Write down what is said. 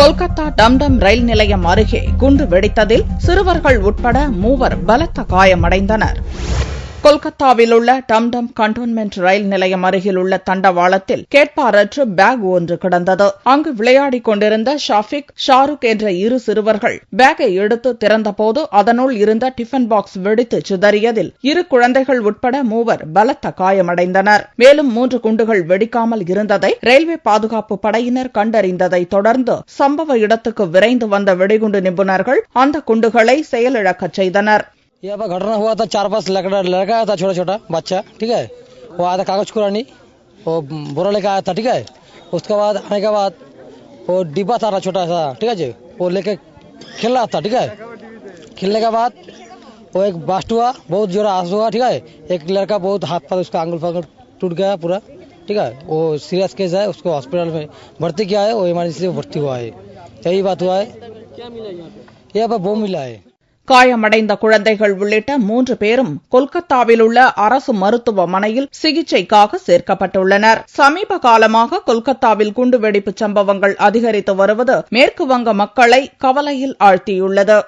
கொல்கத்தா டம்டம் ரயில் நிலையம் அருகே குண்டு வெடித்ததில் சிறுவர்கள் உட்பட 3 பலத்த காயமடைந்தனர். கொல்கத்தாவில் உள்ள டம்டம் கண்டோன்மெண்ட் ரயில் நிலையம் அருகில் உள்ள தண்டவாளத்தில் கேட்பாரற்று பேக் ஒன்று கிடந்தது. அங்கு விளையாடிக் கொண்டிருந்த ஷாஃபிக், ஷாருக் என்ற 2 சிறுவர்கள் பேக்கை எடுத்து திறந்தபோது அதனுள் இருந்த டிஃபன் பாக்ஸ் வெடித்து சிதறியதில் 2 குழந்தைகள் உட்பட 3 பலத்த காயமடைந்தனர். மேலும் 3 குண்டுகள் வெடிக்காமல் இருந்ததை ரயில்வே பாதுகாப்பு படையினர் கண்டறிந்ததை தொடர்ந்து சம்பவ இடத்துக்கு விரைந்து வந்த வெடிகுண்டு நிபுணர்கள் அந்த குண்டுகளை செயலிழக்கச் செய்தனர். यहाँ पर घटना हुआ था, 4-5 लड़का आया था, छोटा छोटा बच्चा, ठीक है। वो आया था कागज कुरानी, वो बोरा लेके आया था, ठीक है। उसके बाद आने के बाद वो डिब्बा था छोटा सा, ठीक है जी, वो लेके खेल रहा था, ठीक है। खेलने के बाद वो एक बास्ट हुआ, बहुत जोरा आंसू हुआ, ठीक है। एक लड़का बहुत हाथ पर उसका आंगुल टूट गया पूरा, ठीक है। वो सीरियस केस है, उसको हॉस्पिटल में भर्ती किया है, वो इमरजेंसी में भर्ती हुआ है। यही बात हुआ है। क्या मिला यहाँ पे बम मिला है। காயமடைந்த குழந்தைகள் உள்ளிட்ட 3 பேரும் கொல்கத்தாவில் உள்ள அரசு மருத்துவமனையில் சிகிச்சைக்காக சேர்க்கப்பட்டுள்ளனர். சமீப காலமாக கொல்கத்தாவில் குண்டுவெடிப்பு சம்பவங்கள் அதிகரித்து வருவது மேற்கு வங்க மக்களை கவலையில் ஆழ்த்தியுள்ளது.